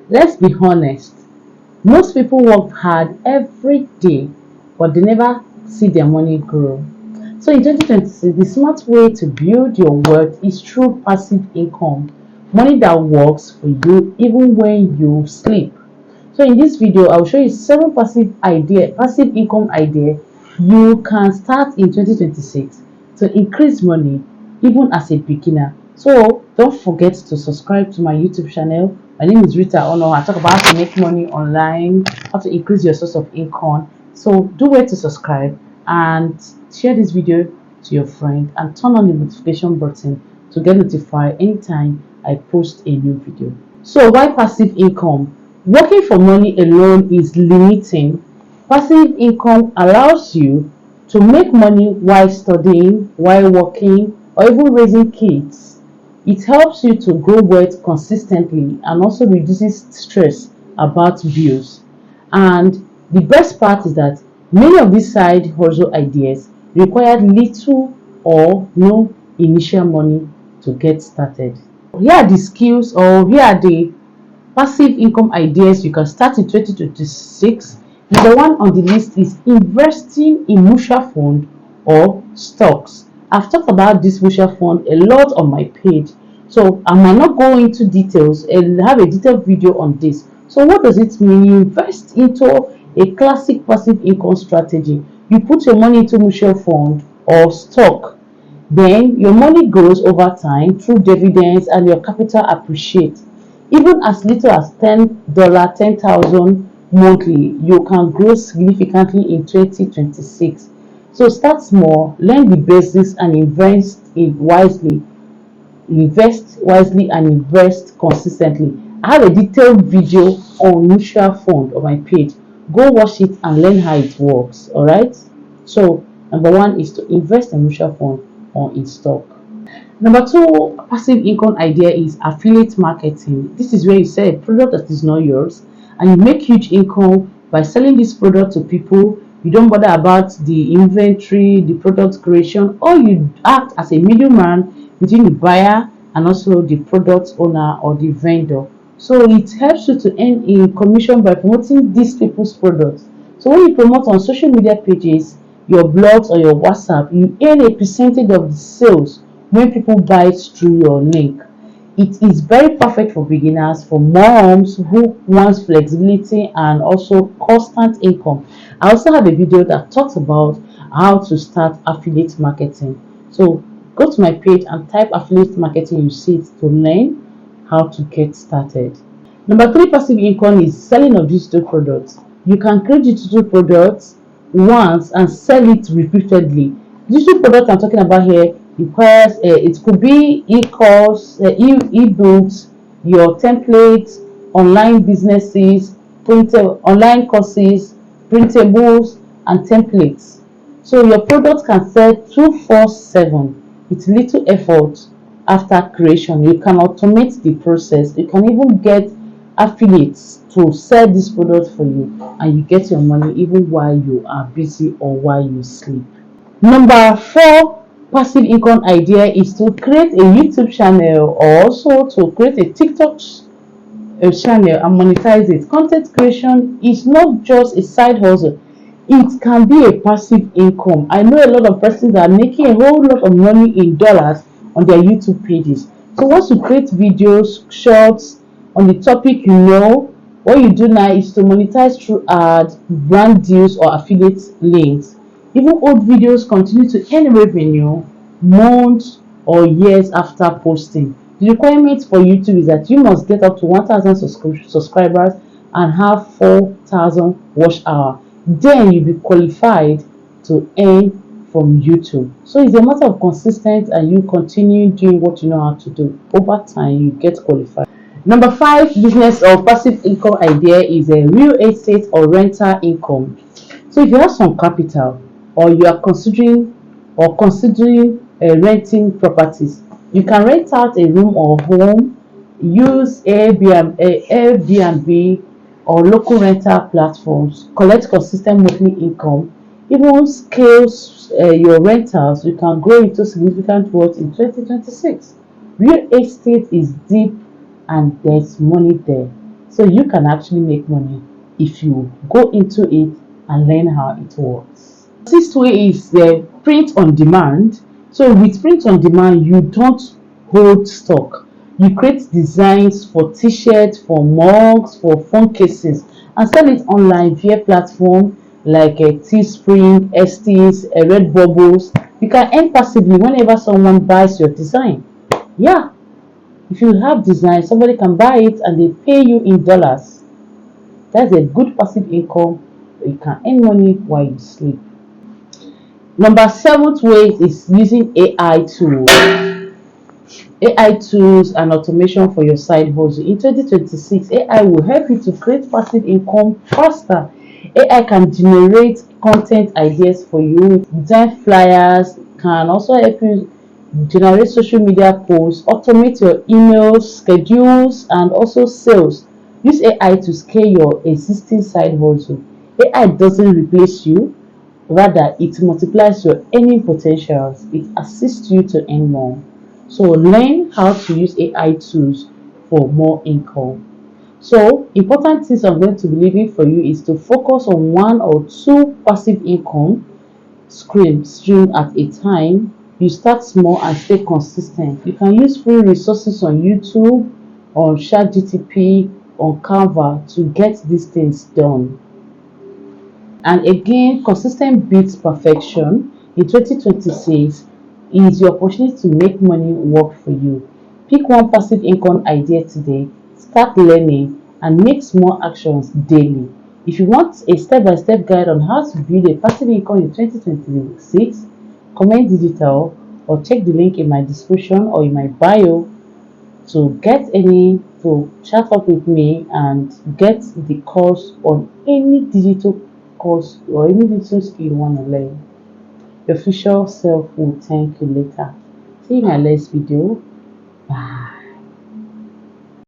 Let's be honest. Most people work hard every day, but they never see their money grow. So in 2026, the smart way to build your wealth is through passive income, money that works for you even when you sleep. So in this video, I'll show you seven passive income idea you can start in 2026 to increase money even as a beginner. So don't forget to subscribe to my YouTube channel. My name is Rita Ono. I talk about how to make money online, how to increase your source of income. So do wait to subscribe and share this video to your friend and turn on the notification button to get notified anytime I post a new video. So why passive income? Working for money alone is limiting. Passive income allows you to make money while studying, while working, or even raising kids. It helps you to grow wealth consistently and also reduces stress about bills. And the best part is that many of these side hustle ideas require little or no initial money to get started. Here are the skills, or here are the passive income ideas you can start in 2026. Number one on the list is investing in mutual fund or stocks. I've talked about this mutual fund a lot on my page, so I might not go into details and have a detailed video on this. So what does it mean? You invest into a classic passive income strategy. You put your money into mutual fund or stock, then your money grows over time through dividends and your capital appreciates. Even as little as $10, 10,000 monthly, you can grow significantly in 2026. So start small, learn the basics and invest wisely and invest consistently. I have a detailed video on mutual fund on my page. Go watch it and learn how it works. All right. So number one is to invest in mutual fund or in stock. Number two passive income idea is affiliate marketing. This is where you sell a product that is not yours and you make huge income by selling this product to people. You don't bother about the inventory, the product creation, or you act as a middleman between the buyer and also the product owner or the vendor. So it helps you to earn a commission by promoting these people's products. So when you promote on social media pages, your blogs or your WhatsApp, you earn a percentage of the sales when people buy it through your link. It is very perfect for beginners, for moms who wants flexibility and also constant income. I also have a video that talks about how to start affiliate marketing. So go to my page and type affiliate marketing, you see it, to learn how to get started. Number three passive income is selling of digital products. You can create digital products once and sell it repeatedly. Digital product I'm talking about here requires it could be e-course, e-books, your templates, online businesses, printed online courses, printables, and templates. So your product can sell 247 with little effort after creation. You can automate the process. You can even get affiliates to sell this product for you and you get your money even while you are busy or while you sleep. Number four passive income idea is to create a YouTube channel or also to create a TikTok channel and monetize it. Content creation is not just a side hustle, it can be a passive income. I know a lot of persons that are making a whole lot of money in dollars on their YouTube pages. So once you create videos, shorts on the topic you know, what you do now is to monetize through ads, brand deals, or affiliate links. Even old videos continue to earn revenue months or years after posting. The requirement for YouTube is that you must get up to 1,000 subscribers and have 4,000 watch hours. Then you'll be qualified to earn from YouTube. So it's a matter of consistency and you continue doing what you know how to do. Over time, you get qualified. Number five business or passive income idea is a real estate or rental income. So if you have some capital or you are considering renting properties, you can rent out a room or home, use Airbnb or local rental platforms, collect consistent monthly income, even scale your rentals. You can grow into significant wealth in 2026. Real estate is deep and there's money there. So you can actually make money if you go into it and learn how it works. The sixth way is the print on demand. So with print on demand, you don't hold stock. You create designs for t-shirts, for mugs, for phone cases, and sell it online via platform like a Teespring, Estes, Redbubbles. You can earn passively whenever someone buys your design. Yeah, if you have design, somebody can buy it and they pay you in dollars. That's a good passive income. You can earn money while you sleep. Number seventh way is using AI tools. AI tools and automation for your side hustle. In 2026, AI will help you to create passive income faster. AI can generate content ideas for you, design flyers, can also help you generate social media posts, automate your emails, schedules, and also sales. Use AI to scale your existing side hustle. AI doesn't replace you, rather, it multiplies your earning potentials. It assists you to earn more. So, learn how to use AI tools for more income. So, important things I'm going to be leaving for you is to focus on one or two passive income stream at a time. You start small and stay consistent. You can use free resources on YouTube, on ChatGTP, on Canva to get these things done. And again, consistent beats perfection. In 2026 is your opportunity to make money work for you. Pick one passive income idea today, start learning, and make small actions daily. If you want a step-by-step guide on how to build a passive income in 2026, comment digital or check the link in my description or in my bio to chat up with me and get the course on any digital course or any digital skill you want to learn. Your future self will thank you later. See you in my next video.